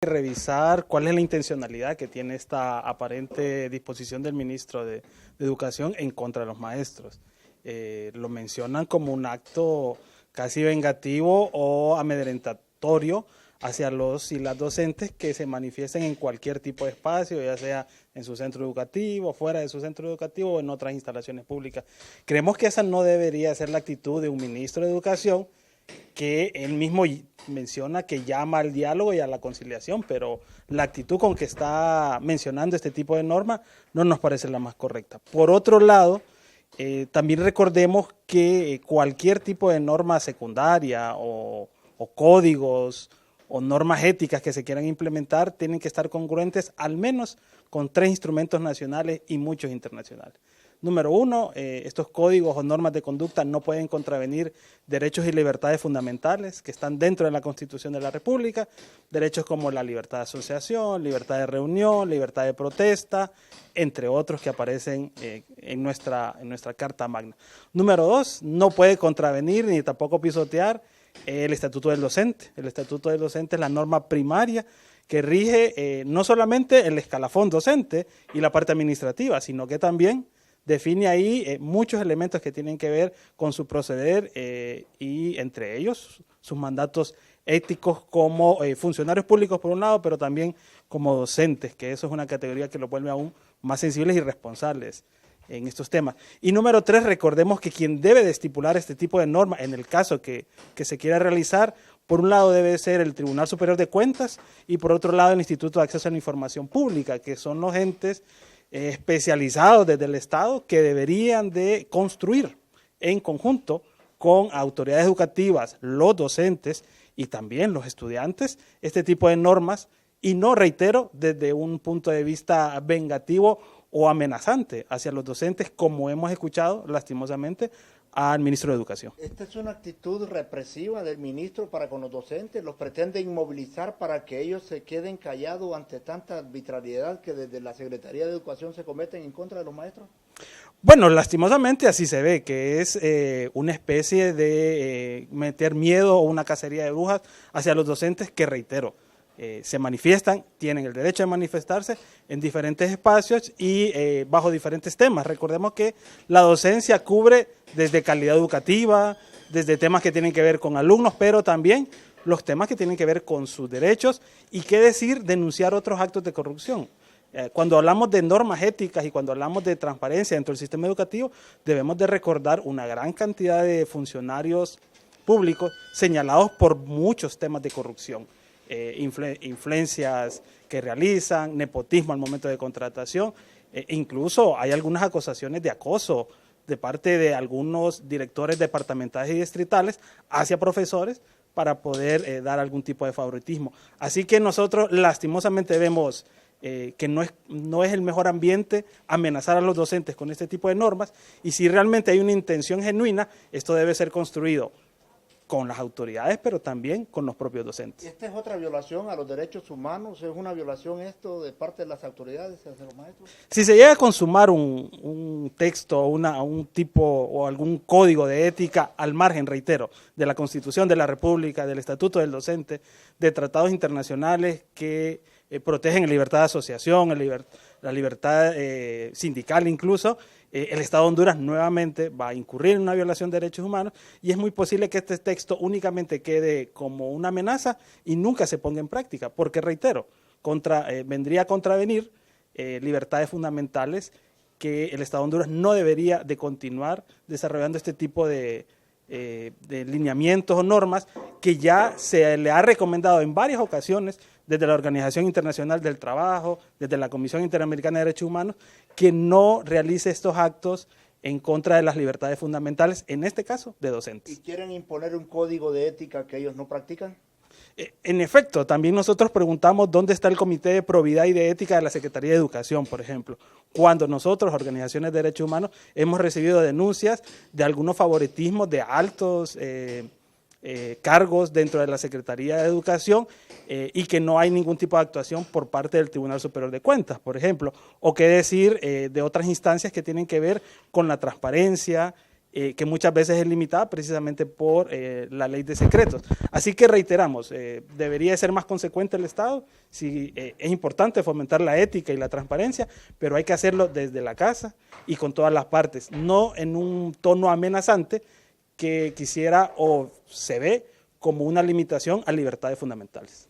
revisar cuál es la intencionalidad que tiene esta aparente disposición del ministro de Educación en contra de los maestros. Lo mencionan como un acto casi vengativo o amedrentatorio hacia los y las docentes que se manifiesten en cualquier tipo de espacio, ya sea en su centro educativo, fuera de su centro educativo o en otras instalaciones públicas. Creemos que esa no debería ser la actitud de un ministro de Educación, que él mismo menciona que llama al diálogo y a la conciliación, pero la actitud con que está mencionando este tipo de normas no nos parece la más correcta. Por otro lado, también recordemos que cualquier tipo de norma secundaria o códigos o normas éticas que se quieran implementar tienen que estar congruentes al menos con 3 instrumentos nacionales y muchos internacionales. Número 1, estos códigos o normas de conducta no pueden contravenir derechos y libertades fundamentales que están dentro de la Constitución de la República, derechos como la libertad de asociación, libertad de reunión, libertad de protesta, entre otros que aparecen en nuestra Carta Magna. Número 2, no puede contravenir ni tampoco pisotear el Estatuto del Docente. El Estatuto del Docente es la norma primaria que rige no solamente el escalafón docente y la parte administrativa, sino que también define ahí muchos elementos que tienen que ver con su proceder y entre ellos sus mandatos éticos como funcionarios públicos por un lado, pero también como docentes, que eso es una categoría que los vuelve aún más sensibles y responsables en estos temas. Y número 3, recordemos que quien debe de estipular este tipo de normas, en el caso que se quiera realizar, por un lado debe ser el Tribunal Superior de Cuentas y por otro lado el Instituto de Acceso a la Información Pública, que son los entes especializados desde el Estado que deberían de construir en conjunto con autoridades educativas, los docentes y también los estudiantes este tipo de normas y no, reitero, desde un punto de vista vengativo o amenazante hacia los docentes, como hemos escuchado lastimosamente al ministro de Educación. ¿Esta es una actitud represiva del ministro para con los docentes? ¿Los pretende inmovilizar para que ellos se queden callados ante tanta arbitrariedad que desde la Secretaría de Educación se cometen en contra de los maestros? Bueno, lastimosamente así se ve, que es una especie de meter miedo o una cacería de brujas hacia los docentes que, reitero, se manifiestan, tienen el derecho de manifestarse en diferentes espacios y bajo diferentes temas. Recordemos que la docencia cubre desde calidad educativa, desde temas que tienen que ver con alumnos, pero también los temas que tienen que ver con sus derechos y qué decir, denunciar otros actos de corrupción. Cuando hablamos de normas éticas y cuando hablamos de transparencia dentro del sistema educativo, debemos de recordar una gran cantidad de funcionarios públicos señalados por muchos temas de corrupción. Influencias que realizan, nepotismo al momento de contratación, incluso hay algunas acusaciones de acoso de parte de algunos directores departamentales y distritales hacia profesores para poder dar algún tipo de favoritismo. Así que nosotros lastimosamente vemos que no es el mejor ambiente amenazar a los docentes con este tipo de normas y si realmente hay una intención genuina, esto debe ser construido con las autoridades, pero también con los propios docentes. ¿Esta es otra violación a los derechos humanos? ¿Es una violación esto de parte de las autoridades hacia los maestros? Si se llega a consumar un texto, un tipo o algún código de ética al margen, reitero, de la Constitución de la República, del Estatuto del Docente, de tratados internacionales que protegen la libertad de asociación, la libertad sindical incluso, el Estado de Honduras nuevamente va a incurrir en una violación de derechos humanos y es muy posible que este texto únicamente quede como una amenaza y nunca se ponga en práctica, porque reitero, vendría a contravenir libertades fundamentales que el Estado de Honduras no debería de continuar desarrollando este tipo de lineamientos o normas que ya se le ha recomendado en varias ocasiones desde la Organización Internacional del Trabajo, desde la Comisión Interamericana de Derechos Humanos, que no realice estos actos en contra de las libertades fundamentales, en este caso de docentes. ¿Y quieren imponer un código de ética que ellos no practican? En efecto, también nosotros preguntamos dónde está el Comité de Probidad y de Ética de la Secretaría de Educación, por ejemplo, cuando nosotros, organizaciones de derechos humanos, hemos recibido denuncias de algunos favoritismos de altos cargos dentro de la Secretaría de Educación y que no hay ningún tipo de actuación por parte del Tribunal Superior de Cuentas, por ejemplo, o qué decir de otras instancias que tienen que ver con la transparencia que muchas veces es limitada precisamente por la ley de secretos. Así que reiteramos, debería ser más consecuente el Estado, sí, es importante fomentar la ética y la transparencia, pero hay que hacerlo desde la casa y con todas las partes, no en un tono amenazante que quisiera o se ve como una limitación a libertades fundamentales.